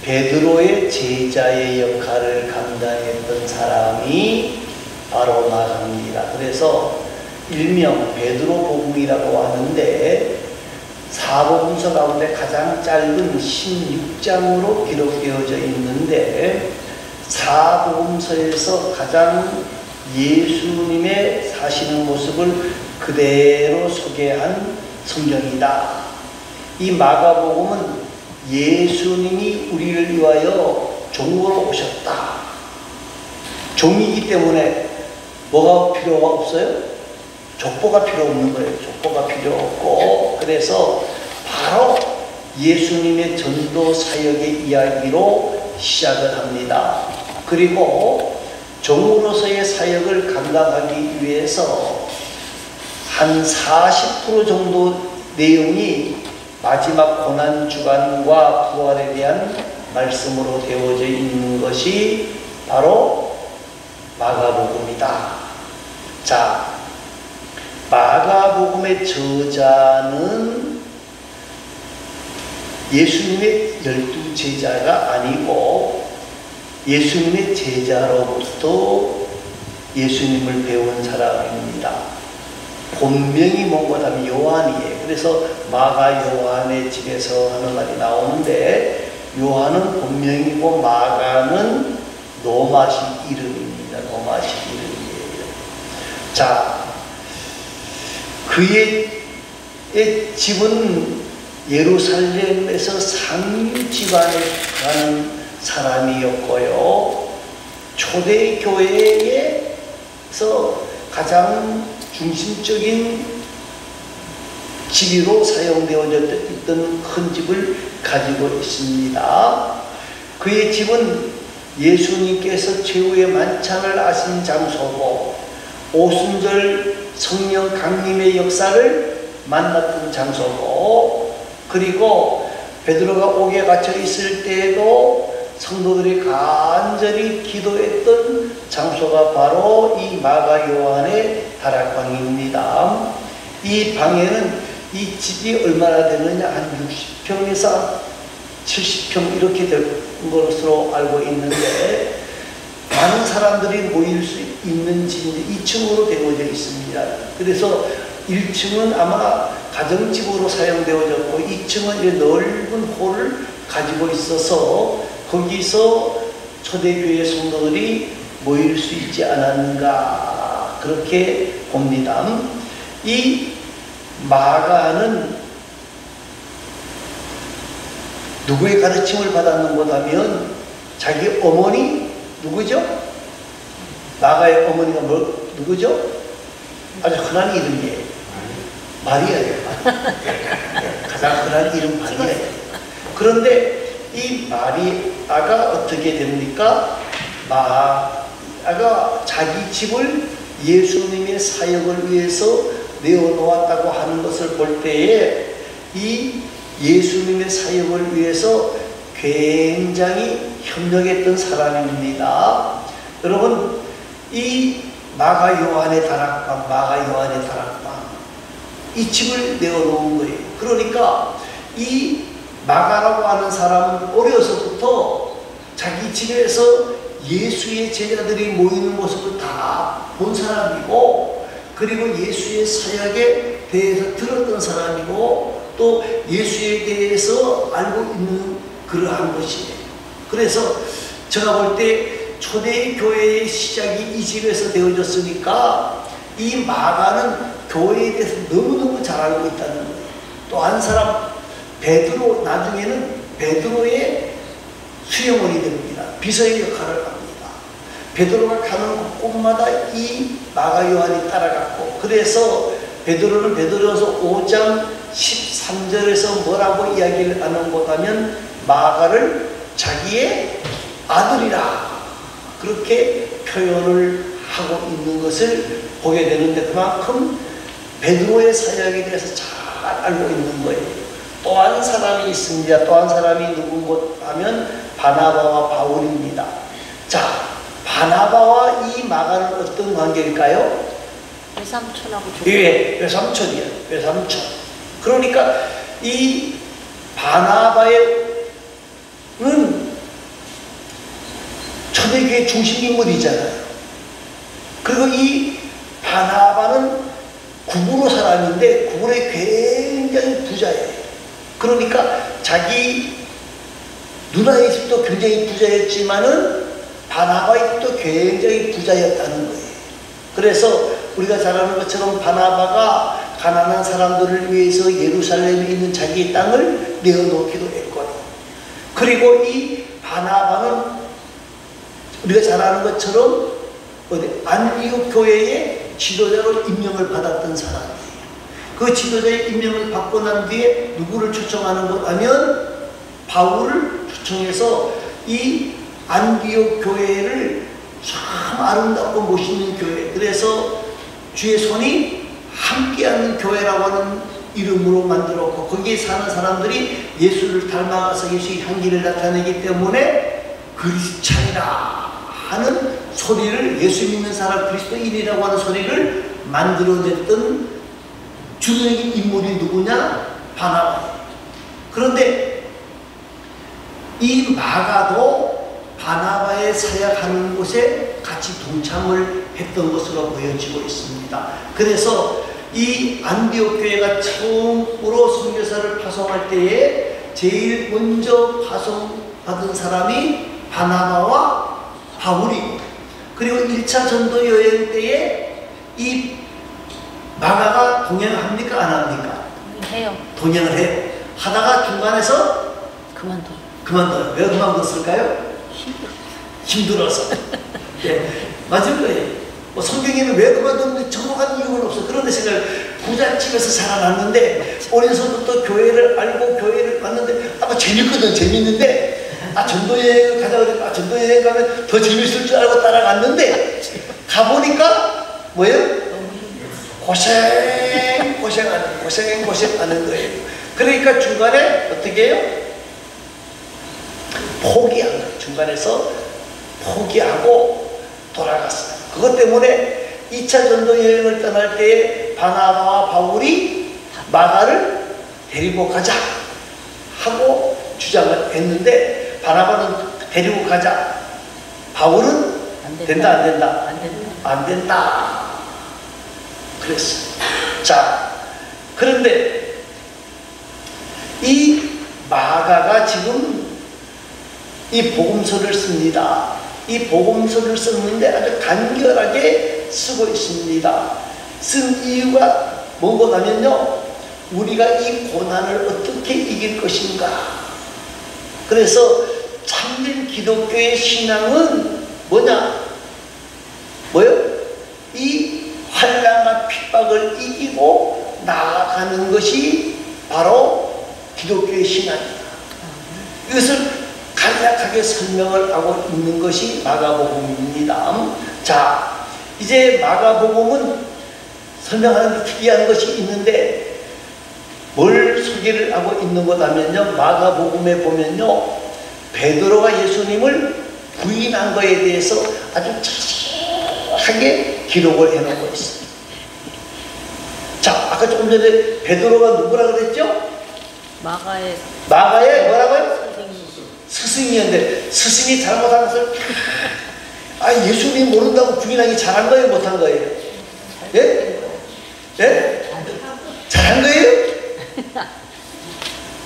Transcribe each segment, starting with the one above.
베드로의 제자의 역할을 감당했던 사람이 바로 마가입니다. 그래서 일명 베드로 복음이라고 하는데 사복음서 가운데 가장 짧은 16장으로 기록되어져 있는데 사복음서에서 가장 예수님의 사시는 모습을 그대로 소개한 성경이다. 이 마가복음은 예수님이 우리를 위하여 종으로 오셨다. 종이기 때문에 뭐가 필요가 없어요? 족보가 필요 없는 거예요. 족보가 필요 없고, 그래서 바로 예수님의 전도 사역의 이야기로 시작을 합니다. 그리고 종으로서의 사역을 감당하기 위해서 한 40% 정도 내용이 마지막 고난주간과 부활에 대한 말씀으로 되어져 있는 것이 바로 마가복음이다. 자, 마가복음의 저자는 예수님의 12제자가 아니고 예수님의 제자로부터 예수님을 배운 사람입니다. 본명이 뭔가 하면 요한이에요. 그래서 마가 요한의 집에서 하는 말이 나오는데 요한은 본명이고 마가는 로마식 이름입니다. 로마식 이름이에요. 자, 그의 집은 예루살렘에서 상류 집안에 가는 사람이었고요. 초대 교회에서 가장 중심적인 지위로 사용되어졌던 큰 집을 가지고 있습니다. 그의 집은 예수님께서 최후의 만찬을 하신 장소고 오순절 성령 강림의 역사를 만났던 장소고, 그리고 베드로가 옥에 갇혀 있을 때에도 성도들이 간절히 기도했던 장소가 바로 이 마가 요한의 다락방입니다. 이 방에는 이 집이 얼마나 되느냐, 한 60평에서 70평 이렇게 될 것으로 알고 있는데 많은 사람들이 모일 수 있는 집인데 2층으로 되어져 있습니다. 그래서 1층은 아마 가정집으로 사용되어졌고 2층은 넓은 홀을 가지고 있어서 거기서 초대교회 성도들이 모일 수 있지 않았는가 그렇게 봅니다. 이 마가는 누구의 가르침을 받았는가 하면 자기 어머니 누구죠? 마가의 어머니가 누구죠? 아주 흔한 이름이에요. 마리아예요. 가장 흔한 이름 마리아예요. 그런데 이 마리아가 어떻게 됩니까? 마리아가 자기 집을 예수님의 사역을 위해서 내어놓았다고 하는 것을 볼 때에 이 예수님의 사역을 위해서 굉장히 협력했던 사람입니다. 여러분, 이 마가 요한의 다락방, 이 집을 내어놓은 거예요. 그러니까 이 마가라고 하는 사람은 어려서부터 자기 집에서 예수의 제자들이 모이는 모습을 다 본 사람이고, 그리고 예수의 사역에 대해서 들었던 사람이고, 또 예수에 대해서 알고 있는 그러한 것이에요. 그래서 제가 볼 때 초대 교회의 시작이 이 집에서 되어졌으니까 이 마가는 교회에 대해서 너무너무 잘 알고 있다는 거예요. 또 한 사람 베드로, 나중에는 베드로의 수영원이 됩니다. 비서의 역할을 합니다. 베드로가 가는 곳마다 이 마가 요한이 따라갔고, 그래서 베드로는 베드로서 5장 13절에서 뭐라고 이야기를 하는 것 하면 마가를 자기의 아들이라 그렇게 표현을 하고 있는 것을 보게 되는데, 그만큼 베드로의 사역에 대해서 잘 알고 있는 거예요. 또 한 사람이 있습니다. 또 한 사람이 누군가 하면 바나바와 바울입니다. 자, 바나바와 이 마가는 어떤 관계일까요? 외삼촌하고 예, 외삼촌이에요. 외삼촌. 그러니까 이 바나바는 초대교회 중심 인물이잖아요. 그리고 이 바나바는 구부로 사람인데 구부로의 굉장히 부자예요. 그러니까 자기 누나의 집도 굉장히 부자였지만은 바나바의 집도 굉장히 부자였다는 거예요. 그래서 우리가 잘 아는 것처럼 바나바가 가난한 사람들을 위해서 예루살렘에 있는 자기의 땅을 내어놓기도 했고요. 그리고 이 바나바는 우리가 잘 아는 것처럼 안디옥 교회의 지도자로 임명을 받았던 사람이에요. 그 지도자의 임명을 받고 난 뒤에 누구를 초청하는 것 하면 바울을 초청해서 이 안디옥 교회를 참 아름답고 멋있는 교회, 그래서 주의 손이 함께하는 교회라고 하는 이름으로 만들었고, 거기에 사는 사람들이 예수를 닮아가서 예수의 향기를 나타내기 때문에 그리스찬이라 하는 소리를, 예수 믿는 사람 그리스도인이라고 하는 소리를 만들어냈던 주도적인 인물이 누구냐? 바나바예요. 그런데 이 마가도 바나바의 사역하는 곳에 같이 동참을 했던 것으로 보여지고 있습니다. 그래서 이 안디옥 교회가 처음으로 선교사를 파송할 때에 제일 먼저 파송받은 사람이 바나바와 바울이고, 그리고 1차 전도 여행 때에 이 마가가 동행합니까? 안 합니까? 해요. 동행을 해요. 하다가 중간에서 그만둬요. 왜 그만뒀을까요? 힘들어서. 예, 맞을 거예요. 뭐 성경에는 왜 그만뒀는지 정확한 이유는 없어. 그런데 생각, 부잣집에서 살아났는데 어려서부터 교회를 알고 교회를 갔는데 재밌거든. 재밌는데 전도여행 가자 그랬다. 전도여행 가면 더 재밌을 줄 알고 따라갔는데 가보니까 뭐예요? 고생하는 거예요. 그러니까 중간에 어떻게 해요? 포기한 거예요. 중간에서 포기하고 돌아갔어요. 그것 때문에 2차 전도 여행을 떠날 때에 바나바와 바울이 마가를 데리고 가자 하고 주장을 했는데, 바나바는 데리고 가자, 바울은 된다 안 된다? 안 된다. 그랬어요. 자, 그런데 이 마가가 지금 이 복음서를 씁니다. 이 복음서를 썼는데 아주 간결하게 쓰고 있습니다. 쓴 이유가 뭐고 하면요, 우리가 이 고난을 어떻게 이길 것인가. 그래서 참된 기독교의 신앙은 뭐냐? 뭐요? 이 환난과 핍박을 이기고 나아가는 것이 바로 기독교의 신앙입니다. 이것을 간략하게 설명을 하고 있는 것이 마가복음입니다. 자, 이제 마가복음은 설명하는 데 특이한 것이 있는데, 뭘 소개를 하고 있는 거냐면요, 마가복음에 보면요, 베드로가 예수님을 부인한 거에 대해서 아주 자세하게 기록을 해놓고 있습니다. 자, 아까 조금 전에 베드로가 누구라 그랬죠? 마가의 뭐라고요? 스승이었는데 스승이 잘못한 것을 예수님 모른다고 부인하기 잘한 거예요? 못한 거예요? 예? 예? 잘한 거예요?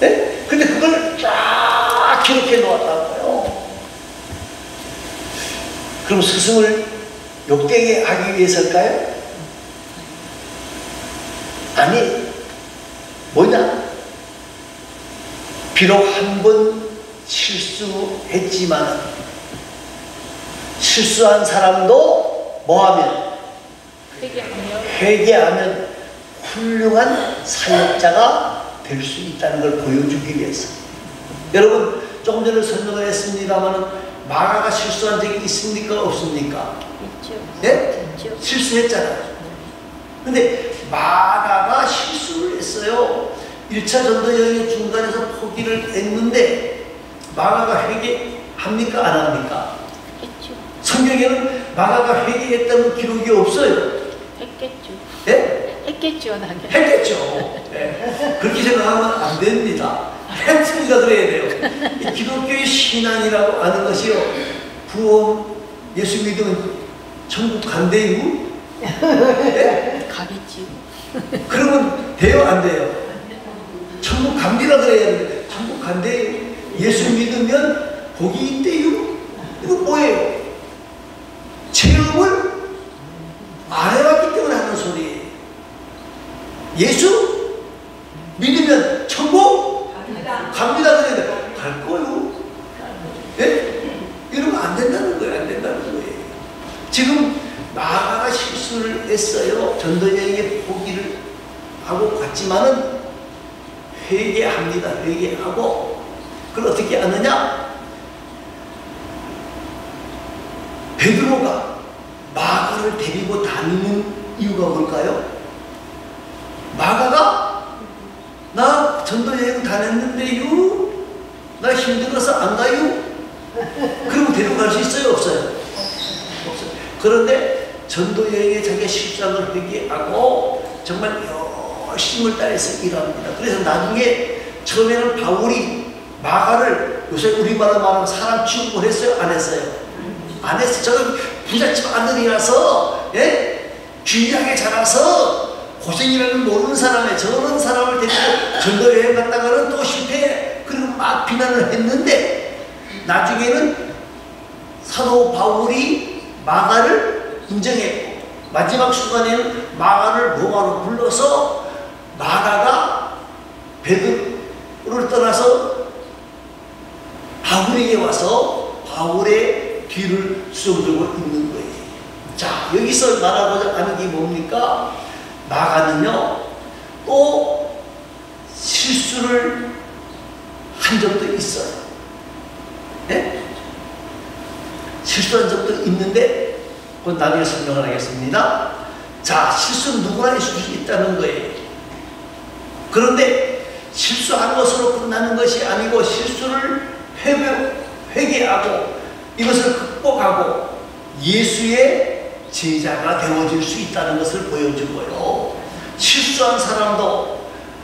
예? 근데 그걸 쫙 기록해 놓았다고요. 그럼 스승을 욕되게 하기 위해서일까요? 아니, 뭐냐? 비록 한 번 실수했지만 실수한 사람도 뭐하면? 회개하면 훌륭한 사역자가 될 수 있다는 걸 보여주기 위해서. 여러분, 조금 전에 설명을 했습니다만 마가가 실수한 적이 있습니까? 없습니까? 있죠. 예? 있죠. 실수했잖아요. 근데 마가가 실수를 했어요. 1차 전도 여행의 중간에서 포기를 했는데 마가가 회개합니까? 안 합니까? 했죠. 성경에는 마가가 회개했다는 기록이 없어요. 했겠죠. 예? 했겠죠, 당연히. 했겠죠. 예. 그렇게 생각하면 안 됩니다. 했습니다 그래야 돼요. 이 기독교의 신앙이라고 하는 것이요, 구원 예수 믿으면 천국 간대요? 네? 가겠지요. 그러면 돼요, 안 돼요? 천국 갑니다 그래야 되는데 천국 간대요? 예수 믿으면 복이 있대요? 이거 뭐예요? 체험을 안 해봤기 때문에 하는 소리예요. 예수 믿으면 천국 갑니다 그래야 갈 거요? 예? 이러면 안 된다는 거예요. 안 된다는 거예요. 지금 마가가 실수를 했어요. 전도여행에 포기를 하고 갔지만은 회개합니다. 회개하고 그걸 어떻게 하느냐? 베드로가 마가를 데리고 다니는 이유가 뭘까요? 마가가 나 전도여행 다녔는데요. 나 힘들어서 안 가요. 그러면 데려갈 수 있어요? 없어요? 없어요. 그런데 전도여행에 자기가 실수한 걸 회개하고 정말 열심을 다해서 일합니다. 그래서 나중에 처음에는 바울이 마가를 요새 우리말로 말하면 사람 취급을 했어요? 안 했어요? 안 했어요. 저는 부잣집 아들이라서 귀하게 자라서 고생이라는 모르는 사람에 저런 사람을 데리고 전도여행 갔다가는 또 실패. 그리고 막 비난을 했는데 나중에는 사도 바울이 마가를 인정했고 마지막 순간에는 마가를 로마로 불러서 마가가 베드로를 떠나서 바울에게 와서 바울의 뒤를 수용들고 있는 거예요. 자, 여기서 말하고자 하는 게 뭡니까? 마가는요 또 실수를 한 적도 있어요. 네? 실수한 적도 있는데 그건 나중에 설명을 하겠습니다. 자, 실수는 누구나 있을 수 있다는 거예요. 그런데 실수한 것으로 끝나는 것이 아니고 실수를 회개하고 이것을 극복하고 예수의 제자가 되어질 수 있다는 것을 보여주고요. 실수한 사람도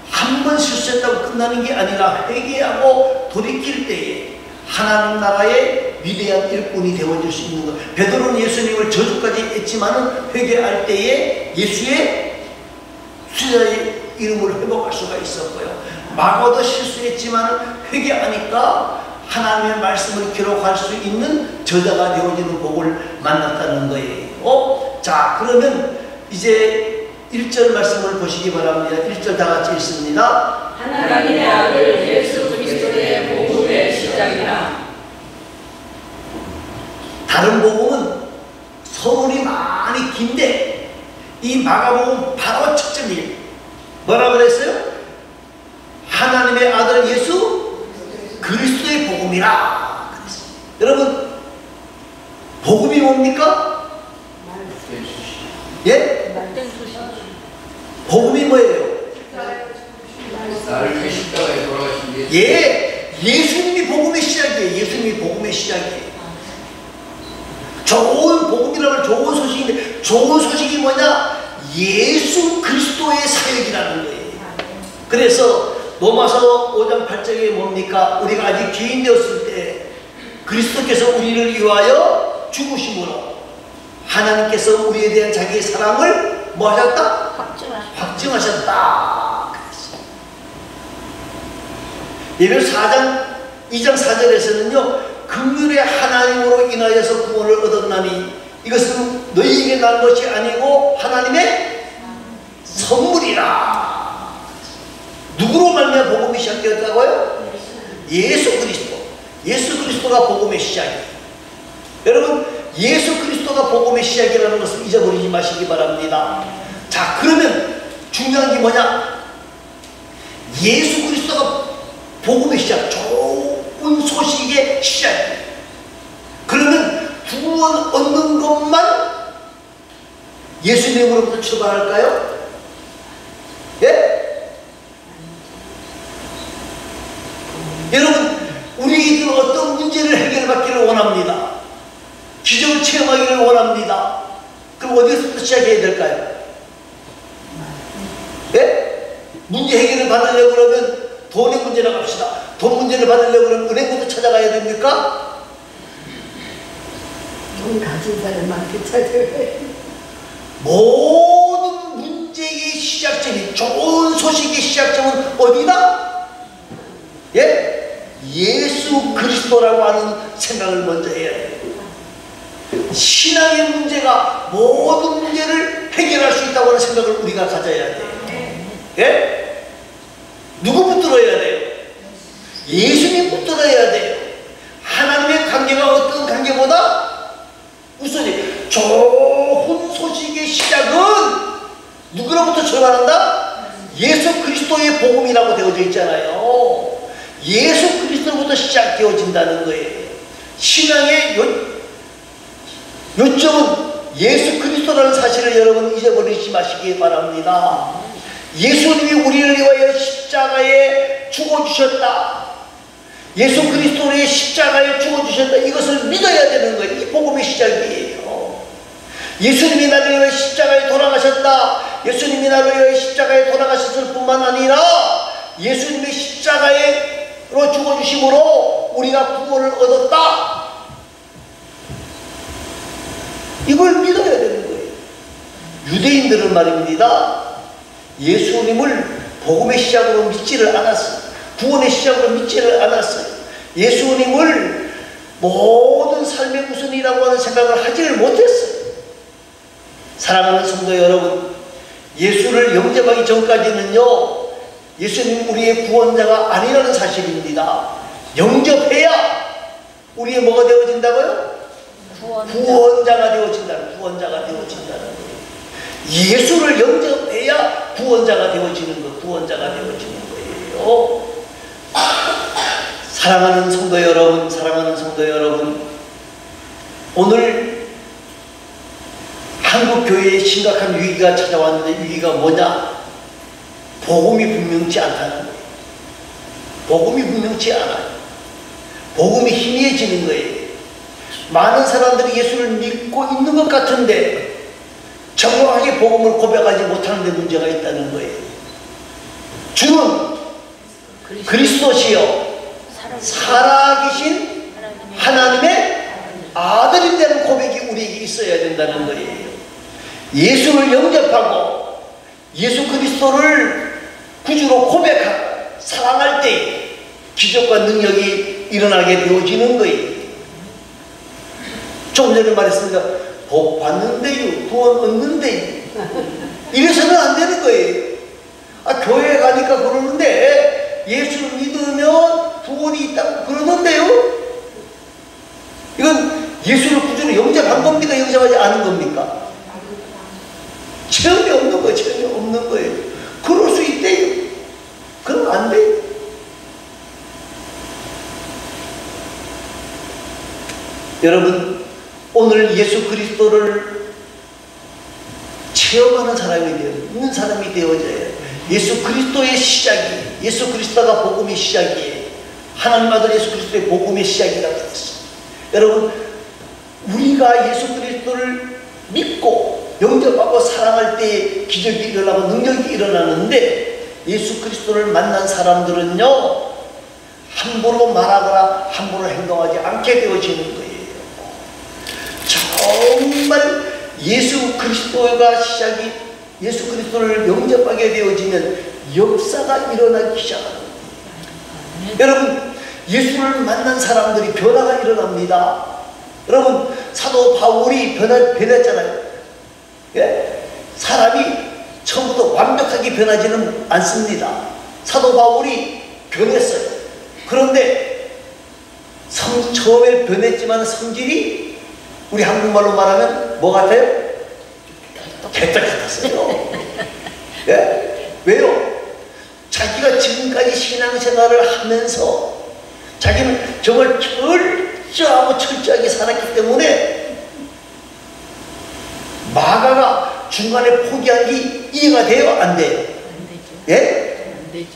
한 번 실수했다고 끝나는 게 아니라 회개하고 돌이킬 때에 하나님 나라의 위대한 일꾼이 되어질 수 있는 것. 베드로는 예수님을 저주까지 했지만은 회개할 때에 예수의 수자의 이름을 회복할 수가 있었고요. 마가도 실수했지만 회개하니까 하나님의 말씀을 기록할 수 있는 저자가 되어지는 복을 만났다는 거예요. 자, 그러면 이제 1절 말씀을 보시기 바랍니다. 1절 다 같이 읽습니다. 하나님의 아들 예수 그리스도의 복음의 시작이라. 다른 복음은 서문이 많이 긴데 이 마가복음 바로 첫째님 뭐라고 그랬어요? 하나님의 아들 예수 그리스도의 복음이라 그랬어요. 여러분 복음이 뭡니까? 예? 복음이 뭐예요? 나를 위해 십자가에 돌아가신 예수. 예, 예수님이 복음의 시작이에요. 예수님이 복음의 시작이에요. 좋은 복음이라면 좋은 소식인데 좋은 소식이 뭐냐? 예수 그리스도의 사역이라는 거예요. 그래서 로마서 5장 8절에 뭡니까? 우리가 아직 죄인 되었을 때 그리스도께서 우리를 위하여 죽으심으로 하나님께서 우리에 대한 자기의 사랑을 뭐 하셨다? 확증하셨다. 예배소 2장 4절에서는요 긍휼의 하나님으로 인하여서 구원을 얻었나니 이것은 너희에게 난 것이 아니고 하나님의 선물이라. 누구로 말미암아 복음이 시작되었다고요? 예수 그리스도. 예수 그리스도가 복음의 시작이에요. 여러분 예수 그리스도가 복음의 시작이라는 것을 잊어버리지 마시기 바랍니다. 자, 그러면 중요한 게 뭐냐? 예수 그리스도가 복음의 시작, 좋은 소식의 시작이에요. 그러면 구원 얻는 것만 예수님으로부터 출발할까요? 예? 여러분, 우리들은 어떤 문제를 해결받기를 원합니다. 기적을 체험하기를 원합니다. 그럼 어디서부터 시작해야 될까요? 예? 문제 해결을 받으려고 그러면 돈의 문제라고 합시다. 돈 문제를 받으려고 그러면 은행부터 찾아가야 됩니까? 돈 가진 사람한테 찾아가요. 모든 문제의 시작점이, 좋은 소식의 시작점은 어디다? 예? 예수 그리스도라고 하는 생각을 먼저 해야 돼요. 신앙의 문제가 모든 문제를 해결할 수 있다고 하는 생각을 우리가 가져야 돼요. 예? 누구 붙들어야 돼요? 예수님 붙들어야 돼요. 하나님의 관계가 어떤 관계보다 우선이 좋은 소식의 시작은 누구로부터 출발한다? 예수 그리스도의 복음이라고 되어져 있잖아요. 예수 그리스도로부터 시작되어진다는 거예요. 신앙의 요점은 예수 그리스도라는 사실을 여러분 잊어버리지 마시기 바랍니다. 예수님이 우리를 위하여 십자가에 죽어주셨다. 예수 그리스도의 십자가에 죽어주셨다. 이것을 믿어야 되는 거예요. 이 복음의 시작이에요. 예수님이 나를 위하여 십자가에 돌아가셨다. 예수님이 나를 위하여 십자가에 돌아가셨을 뿐만 아니라 예수님의 십자가로 죽어주심으로 우리가 구원을 얻었다. 이걸 믿어야 되는 거예요. 유대인들은 말입니다. 예수님을 복음의 시작으로 믿지를 않았어요. 구원의 시작으로 믿지를 않았어요. 예수님을 모든 삶의 우선이라고 하는 생각을 하지를 못했어요. 사랑하는 성도 여러분, 예수를 영접하기 전까지는요, 예수님 우리의 구원자가 아니라는 사실입니다. 영접해야 우리의 뭐가 되어진다고요? 구원자가 되어진다는 거예요. 예수를 영접해야 구원자가 되어지는 거, 구원자가 되어지는 거예요. 사랑하는 성도 여러분, 오늘 한국 교회에 심각한 위기가 찾아왔는데 위기가 뭐냐? 복음이 분명치 않다는 거예요. 복음이 분명치 않아요. 복음이 희미해지는 거예요. 많은 사람들이 예수를 믿고 있는 것 같은데 정확하게 복음을 고백하지 못하는 데 문제가 있다는 거예요. 주는 그리스도시요 살아계신 하나님의 아들인다는 고백이 우리에게 있어야 된다는 거예요. 예수를 영접하고 예수 그리스도를 구주로 고백하고 사랑할 때 기적과 능력이 일어나게 되어지는 거예요. 조금 전에 말했습니다. 복 받는데요, 구원 얻는데요. 이래서는 안 되는 거예요. 교회에 가니까 그러는데 예수를 믿으면 구원이 있다고 그러는데요. 이건 예수를 구주로 영접한 겁니까? 영접하지 않은 겁니까? 전혀 없는 거예요. 전혀 없는 거예요. 그럴 수 있대요. 그러면 안 돼요. 여러분, 오늘 예수 그리스도를 체험하는 사람이 되어 있는 사람이 되어져야 해요. 예수 그리스도의 시작이, 예수 그리스도가 복음의 시작이에요. 하나님 아들 예수 그리스도의 복음의 시작이라고 했어요. 여러분, 우리가 예수 그리스도를 믿고 영접하고 사랑할 때 기적이 일어나고 능력이 일어나는데, 예수 그리스도를 만난 사람들은요 함부로 말하거나 함부로 행동하지 않게 되어지는 거예요. 정말 예수 그리스도가 시작이, 예수 그리스도를 영접하게 되어지면 역사가 일어나기 시작합니다. 여러분, 예수를 만난 사람들이 변화가 일어납니다. 여러분, 사도 바울이 변했잖아요. 예? 사람이 처음부터 완벽하게 변하지는 않습니다. 사도 바울이 변했어요. 그런데 처음에 변했지만 성질이 우리 한국말로 말하면 뭐 같아요? 개떡 같았어요. 예? 왜요? 자기가 지금까지 신앙생활을 하면서 자기는 정말 철저하게 살았기 때문에 마가가 중간에 포기한 게 이해가 돼요? 안 돼요? 안 되죠. 예? 안 되죠.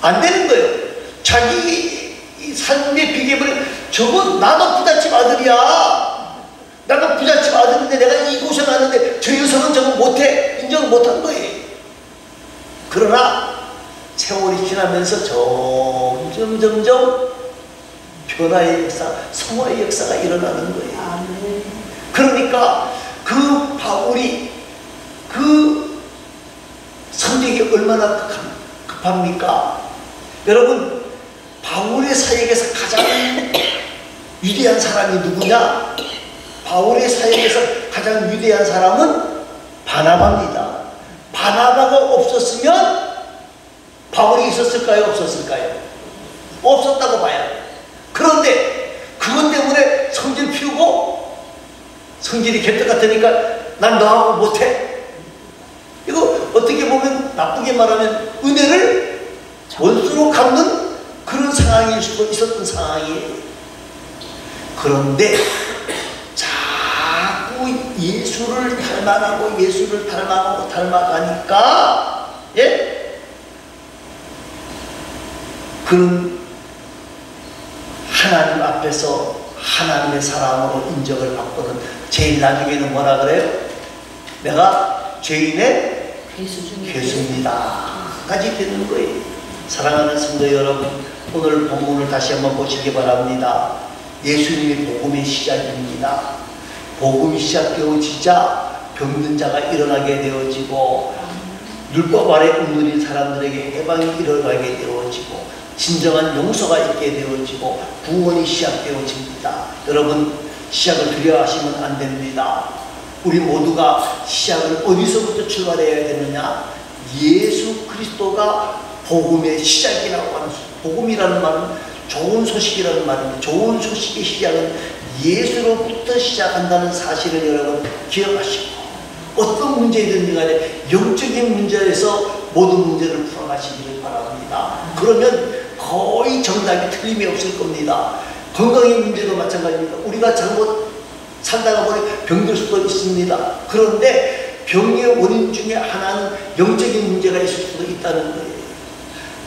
안 되는 거예요. 자기 삶의 비결을, 저건 나도 부잣집 아들이야. 나도 부잣집 아들인데 내가 이 고생하는데 저 녀석은 저거 못해. 인정을 못한 거예요. 그러나 세월이 지나면서 점점 변화의 역사, 성화의 역사가 일어나는 거예요. 그러니까 그 바울이 그 성격이 얼마나 급합니까? 여러분, 바울의 사역에서 가장 위대한 사람이 누구냐? 바울의 사역에서 가장 위대한 사람은 바나바입니다. 바나바가 없었으면 바울이 있었을까요? 없었을까요? 없었다고 봐야 돼요. 그런데 그것 때문에 성질 피우고 성질이 개떡 같으니까 난 너하고 못해. 이거 어떻게 보면 나쁘게 말하면 은혜를 원수로 갚는 그런 상황일 수도 있었던 상황이에요. 그런데 자꾸 예수를 닮아가고 예수를 닮아가니까 그는 하나님 앞에서 하나님의 사람으로 인정을 받고는 제일 나중에는 뭐라 그래요? 내가 죄인의 괴수입니다 까지 되는 거예요. 사랑하는 성도 여러분, 오늘 본문을 다시 한번 보시기 바랍니다. 예수님이 복음의 시작입니다. 복음이 시작되어지자 병든 자가 일어나게 되어지고 율법 아래 움누린 사람들에게 해방이 일어나게 되어지고 진정한 용서가 있게 되어지고 구원이 시작되어집니다. 여러분, 시작을 두려워하시면 안 됩니다. 우리 모두가 시작을 어디서부터 출발해야 되느냐? 예수 그리스도가 복음의 시작이라고 하는, 복음이라는 말은 좋은 소식이라는 말입니다. 좋은 소식의 시작은 예수로부터 시작한다는 사실을 여러분 기억하시고, 어떤 문제이든지 간에 영적인 문제에서 모든 문제를 풀어가시기를 바랍니다. 그러면 거의 정답이 틀림이 없을 겁니다. 건강의 문제도 마찬가지입니다. 우리가 잘못 살다가 보니 병들 수도 있습니다. 그런데 병의 원인 중에 하나는 영적인 문제가 있을 수도 있다는 거예요.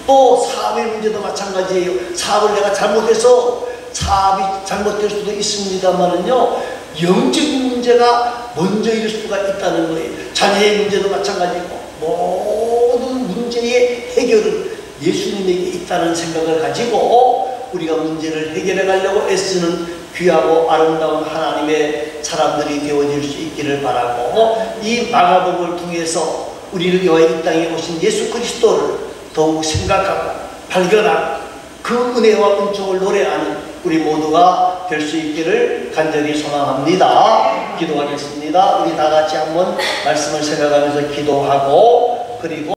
또 사업의 문제도 마찬가지예요. 사업을 내가 잘못해서 사업이 잘못될 수도 있습니다만은요, 영적인 문제가 먼저일 수가 있다는 거예요. 자녀의 문제도 마찬가지고, 모든 문제의 해결은 예수님에게 있다는 생각을 가지고 우리가 문제를 해결해 가려고 애쓰는 귀하고 아름다운 하나님의 사람들이 되어질 수 있기를 바라고, 이 마가복음을 통해서 우리를 위하여 이 땅에 오신 예수 그리스도를 더욱 생각하고 발견하고 그 은혜와 은총을 노래하는 우리 모두가 될 수 있기를 간절히 소망합니다. 기도하겠습니다. 우리 다 같이 한번 말씀을 생각하면서 기도하고, 그리고